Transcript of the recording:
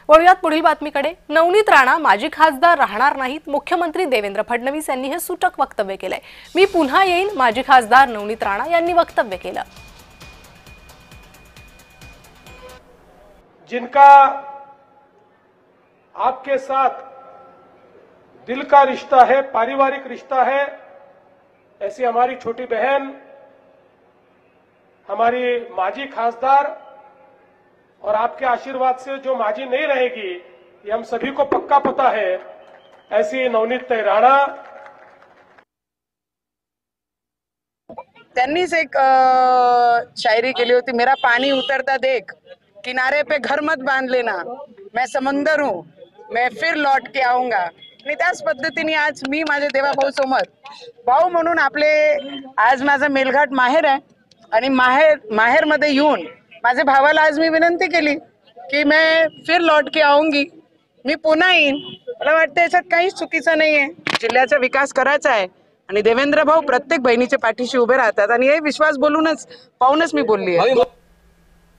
वळूयात पुढील बातमीकडे। नवनीत राणा माजी खासदार राहणार नाहीत, मुख्यमंत्री देवेंद्र फडणवीस यांनी हे सूचक वक्तव्य केलंय। मी पुन्हा येईन, माजी खासदार नवनीत राणा यांनी वक्तव्य केलं। जिनका आपके साथ दिल का रिश्ता है, पारिवारिक रिश्ता है, ऐसी हमारी छोटी बहन, हमारी माजी खासदार, और आपके आशीर्वाद से जो माजी नहीं रहेगी ये हम सभी को पक्का पता है, ऐसी नवनीत राणा। त्यांनीच एक शायरी केली होती, मेरा पानी उतरता देख, किनारे पे घर मत बांध लेना, मैं समंदर हूं, मैं फिर लौट के आऊंगा। आणि त्याच पद्धतीने आज मी माझे देवा भाऊ समोर भाऊ म्हणून आपले आज माझा मेलघाट माहेर आहे आणि माहेर मध्ये येऊन माझे भावाला आज मी विनंती केली की मैं फिर लौट के आऊंगी, मी पुन्हा येईन। मला वाटतं याच्यात काहीच चुकीचं नाहीये, जिल्ह्याचा विकास करायचा आहे आणि देवेंद्र भाऊ प्रत्येक बहिणीच्या पाठीशी उभे राहतात आणि हे विश्वास पाहूनच मी बोलली आहे।